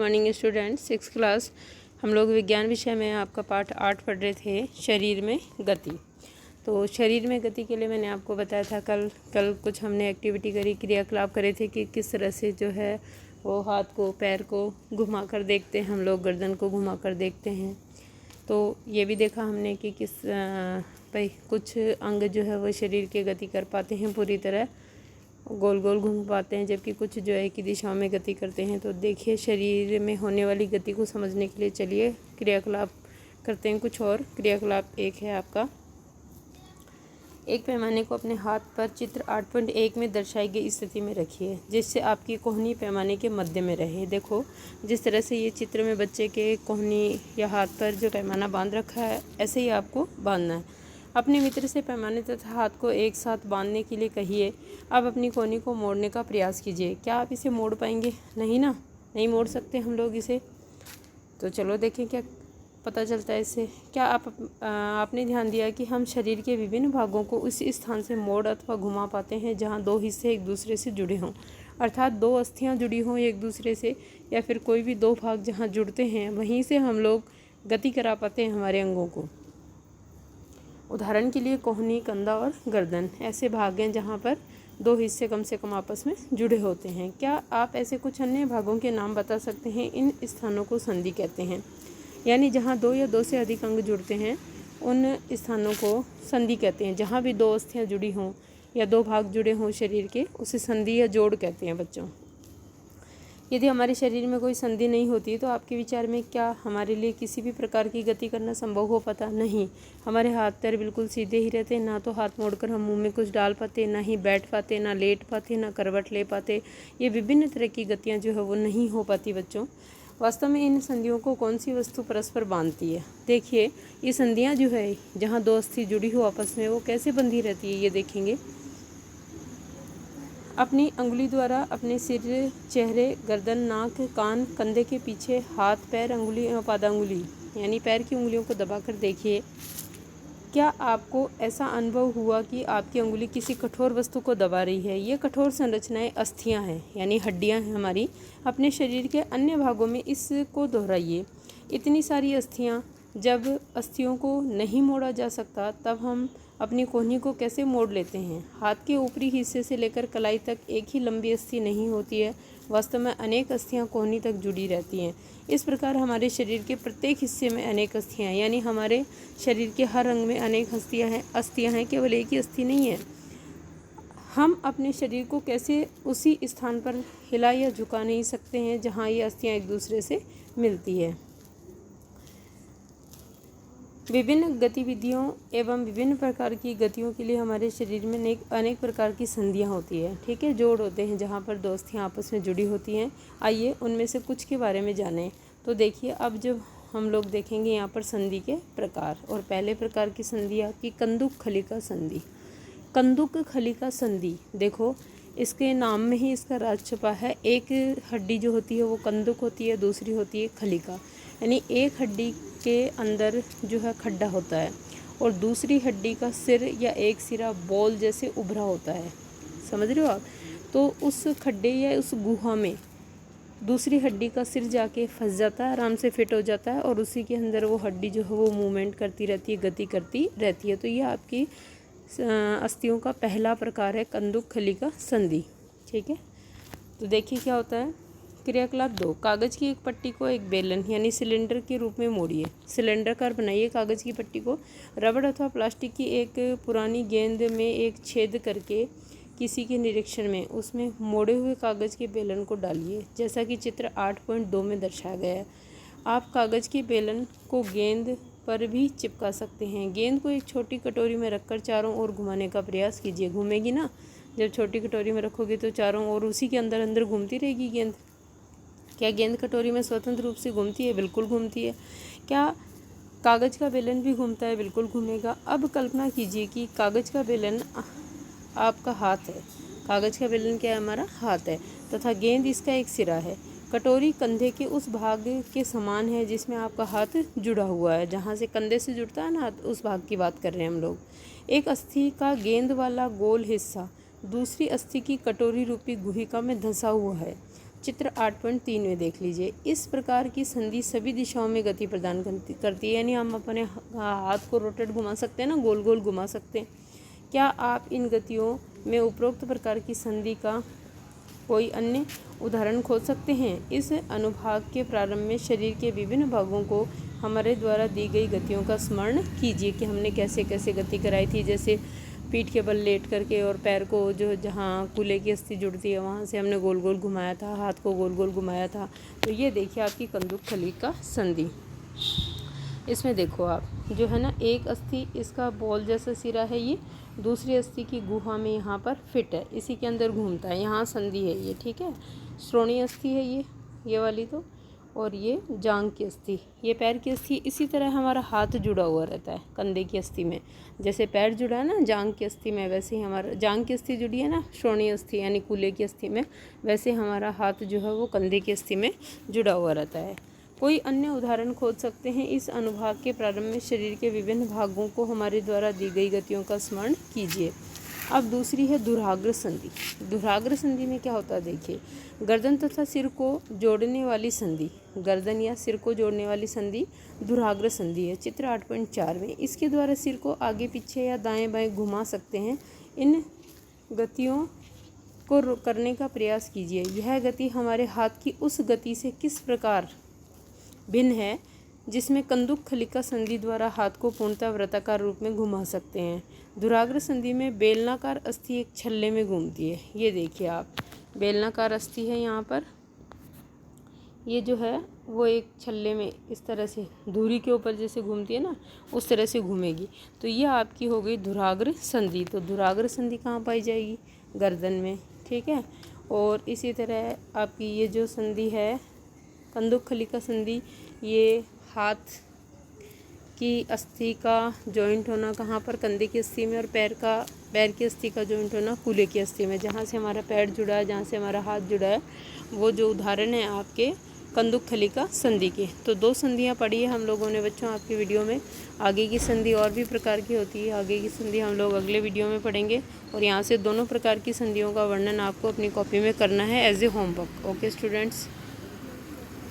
Morning student 6th class. हम लोग विज्ञान विषय में आपका पाठ 8 पढ़ रहे थे, शरीर में गति। तो शरीर में गति के लिए मैंने आपको बताया था कल कुछ हमने एक्टिविटी करी, क्रियाकलाप करे थे कि किस तरह से जो है वो हाथ को पैर को घुमा कर देखते हैं, हम लोग गर्दन को घुमा कर देखते हैं। तो ये भी देखा हमने कि किस भाई कुछ अंग जो है वो शरीर की गति कर पाते हैं, पूरी तरह गोल गोल घूम पाते हैं, जबकि कुछ जो है कि दिशाओं में गति करते हैं। तो देखिए शरीर में होने वाली गति को समझने के लिए चलिए क्रियाकलाप करते हैं कुछ और। क्रियाकलाप एक है आपका, एक पैमाने को अपने हाथ पर चित्र 8.1 में दर्शाई गई स्थिति में रखिए, जिससे आपकी कोहनी पैमाने के मध्य में रहे। देखो जिस तरह से ये चित्र में बच्चे के कोहनी या हाथ पर जो पैमाना बांध रखा है, ऐसे ही आपको बांधना है। अपने मित्र से पैमाने तथा हाथ को एक साथ बांधने के लिए कहिए। अब अपनी कोहनी को मोड़ने का प्रयास कीजिए। क्या आप इसे मोड़ पाएंगे? नहीं ना, नहीं मोड़ सकते हम लोग इसे। तो चलो देखें क्या पता चलता है इससे। क्या आपने ध्यान दिया कि हम शरीर के विभिन्न भागों को उस स्थान से मोड़ अथवा घुमा पाते हैं जहां दो हिस्से एक दूसरे से जुड़े हों, अर्थात दो अस्थियां जुड़ी हों एक दूसरे से, या फिर कोई भी दो भाग जहां जुड़ते हैं वहीं से हम लोग गति करा पाते हैं हमारे अंगों को। उदाहरण के लिए कोहनी, कंधा और गर्दन ऐसे भाग हैं जहाँ पर दो हिस्से कम से कम आपस में जुड़े होते हैं। क्या आप ऐसे कुछ अन्य भागों के नाम बता सकते हैं? इन स्थानों को संधि कहते हैं, यानी जहाँ दो या दो से अधिक अंग जुड़ते हैं उन स्थानों को संधि कहते हैं। जहाँ भी दो अस्थियाँ जुड़ी हों या दो भाग जुड़े हों शरीर के, उसे संधि या जोड़ कहते हैं बच्चों। यदि हमारे शरीर में कोई संधि नहीं होती तो आपके विचार में क्या हमारे लिए किसी भी प्रकार की गति करना संभव हो पाता? नहीं। हमारे हाथ पैर बिल्कुल सीधे ही रहते, ना तो हाथ मोड़कर हम मुंह में कुछ डाल पाते, ना ही बैठ पाते, ना लेट पाते, ना करवट ले पाते। ये विभिन्न तरह की गतियाँ जो है वो नहीं हो पाती बच्चों। वास्तव में इन संधियों को कौन सी वस्तु परस्पर बांधती है? देखिए ये संधियाँ जो है जहाँ दो अस्थि जुड़ी हो आपस में, वो कैसे बंधी रहती है ये देखेंगे। अपनी अंगुली द्वारा अपने सिर, चेहरे, गर्दन, नाक, कान, कंधे के पीछे, हाथ, पैर, अंगुली, पादांगुली यानी पैर की उंगलियों को दबाकर देखिए। क्या आपको ऐसा अनुभव हुआ कि आपकी अंगुली किसी कठोर वस्तु को दबा रही है? ये कठोर संरचनाएं अस्थियां हैं, यानी हड्डियां हैं हमारी। अपने शरीर के अन्य भागों में इसको दोहराइए। इतनी सारी अस्थियां, जब अस्थियों को नहीं मोड़ा जा सकता तब हम अपनी कोहनी को कैसे मोड़ लेते हैं? हाथ के ऊपरी हिस्से से लेकर कलाई तक एक ही लंबी अस्थि नहीं होती है, वास्तव में अनेक अस्थियां कोहनी तक जुड़ी रहती हैं। इस प्रकार हमारे शरीर के प्रत्येक हिस्से में अनेक अस्थियां, यानी हमारे शरीर के हर अंग में अनेक अस्थियां हैं, केवल एक ही अस्थि नहीं है। हम अपने शरीर को कैसे उसी स्थान पर हिला या झुका नहीं सकते हैं जहाँ ये अस्थियां एक दूसरे से मिलती है। विभिन्न गतिविधियों एवं विभिन्न प्रकार की गतियों के लिए हमारे शरीर में अनेक प्रकार की संधियां होती है, ठीक है, जोड़ होते हैं जहां पर दो अस्थियां आपस में जुड़ी होती हैं। आइए उनमें से कुछ के बारे में जानें। तो देखिए अब जब हम लोग देखेंगे यहाँ पर संधि के प्रकार, और पहले प्रकार की संधि आपकी कंदुक खलिका संधि। कंदुक खलिका संधि, देखो इसके नाम में ही इसका राज छुपा है। एक हड्डी जो होती है वो कंदुक होती है, दूसरी होती है खलिका, यानी एक हड्डी के अंदर जो है खड्डा होता है और दूसरी हड्डी का सिर या एक सिरा बॉल जैसे उभरा होता है, समझ रहे हो आप? तो उस खड्डे या उस गुहा में दूसरी हड्डी का सिर जाके फंस जाता है, आराम से फिट हो जाता है, और उसी के अंदर वो हड्डी जो है वो मूवमेंट करती रहती है, गति करती रहती है। तो ये आपकी अस्थियों का पहला प्रकार है, कंदुक खलिका संधि, ठीक है। तो देखिए क्या होता है। क्रियाकलाप 2, कागज़ की एक पट्टी को एक बेलन यानी सिलेंडर के रूप में मोड़िए। सिलेंडराकार बनाइए कागज़ की पट्टी को। रबड़ अथवा प्लास्टिक की एक पुरानी गेंद में एक छेद करके किसी के निरीक्षण में उसमें मोड़े हुए कागज़ के बेलन को डालिए, जैसा कि चित्र 8.2 में दर्शाया गया है। आप कागज़ के बेलन को गेंद पर भी चिपका सकते हैं। गेंद को एक छोटी कटोरी में रखकर चारों ओर घुमाने का प्रयास कीजिए। घूमेगी ना, जब छोटी कटोरी में रखोगे तो चारों ओर उसी के अंदर अंदर घूमती रहेगी गेंद। क्या गेंद कटोरी में स्वतंत्र रूप से घूमती है? बिल्कुल घूमती है। क्या कागज़ का बेलन भी घूमता है? बिल्कुल घूमेगा। अब कल्पना कीजिए कि कागज़ का बेलन आपका हाथ है। कागज़ का बेलन क्या है? हमारा हाथ है, तथा गेंद इसका एक सिरा है। कटोरी कंधे के उस भाग के समान है जिसमें आपका हाथ जुड़ा हुआ है, जहाँ से कंधे से जुड़ता है ना, उस भाग की बात कर रहे हैं हम लोग। एक अस्थि का गेंद वाला गोल हिस्सा दूसरी अस्थि की कटोरी रूपी गुहिका में धंसा हुआ है। चित्र 8.3 में देख लीजिए। इस प्रकार की संधि सभी दिशाओं में गति प्रदान करती है, यानी हम अपने हाथ को रोटेट घुमा सकते हैं ना, गोल गोल घुमा सकते हैं। क्या आप इन गतियों में उपरोक्त प्रकार की संधि का कोई अन्य उदाहरण खोज सकते हैं? इस अनुभाग के प्रारंभ में शरीर के विभिन्न भागों को हमारे द्वारा दी गई गतियों का स्मरण कीजिए कि हमने कैसे कैसे गति कराई थी। जैसे पीठ के बल लेट करके और पैर को जो जहाँ कूल्हे की अस्थि जुड़ती है वहाँ से हमने गोल गोल घुमाया था, हाथ को गोल गोल घुमाया था। तो ये देखिए आपकी कंदुकखलिका संधि। इसमें देखो आप जो है ना, एक अस्थि इसका बॉल जैसा सिरा है, ये दूसरी अस्थि की गुहा में यहाँ पर फिट है, इसी के अंदर घूमता है, यहाँ संधि है ये, ठीक है। श्रोणी अस्थि है ये वाली तो, और ये जांघ की अस्थि, ये पैर की अस्थि। इसी तरह हमारा हाथ जुड़ा हुआ रहता है कंधे की अस्थि में। जैसे पैर जुड़ा है ना जांघ की अस्थि में, वैसे ही हमारा जांघ की अस्थि जुड़ी है ना श्रोणी अस्थि यानी कूल्हे की अस्थि में, वैसे हमारा हाथ जो है वो कंधे की अस्थि में जुड़ा हुआ रहता है। कोई अन्य उदाहरण खोज सकते हैं? इस अनुभाग के प्रारंभ में शरीर के विभिन्न भागों को हमारे द्वारा दी गई गतियों का स्मरण कीजिए। अब दूसरी है दुराग्र संधि। दुराग्र संधि में क्या होता है देखिए, गर्दन तथा सिर को जोड़ने वाली संधि, गर्दन या सिर को जोड़ने वाली संधि दुराग्र संधि है, चित्र 8.4 में। इसके द्वारा सिर को आगे पीछे या दाएं बाएं घुमा सकते हैं। इन गतियों को करने का प्रयास कीजिए। यह गति हमारे हाथ की उस गति से किस प्रकार भिन्न है जिसमें कंदुकखलिका संधि द्वारा हाथ को पूर्णतः वृत्ताकार रूप में घुमा सकते हैं। दुराग्र संधि में बेलनाकार अस्थि एक छल्ले में घूमती है। ये देखिए आप, बेलनाकार अस्थि है यहाँ पर, ये जो है वो एक छल्ले में इस तरह से धुरी के ऊपर जैसे घूमती है ना, उस तरह से घूमेगी। तो ये आपकी हो गई दुराग्र संधि। तो दुराग्र संधि कहाँ पाई जाएगी? गर्दन में, ठीक है। और इसी तरह आपकी ये जो संधि है कंदुकखलिका संधि, ये हाथ की अस्थि का जॉइंट होना कहाँ पर? कंधे की अस्थि में, और पैर की अस्थि का जॉइंट होना कूल्हे की अस्थि में। जहाँ से हमारा पैर जुड़ा है, जहाँ से हमारा हाथ जुड़ा है, वो जो उदाहरण है आपके कंदुकखलिका संधि के। तो 2 संधियाँ पढ़ी है हम लोगों ने बच्चों आपकी वीडियो में। आगे की संधि और भी प्रकार की होती है, आगे की संधि हम लोग अगले वीडियो में पढ़ेंगे। और यहाँ से दोनों प्रकार की संधियों का वर्णन आपको अपनी कॉपी में करना है as a homework. Okay students.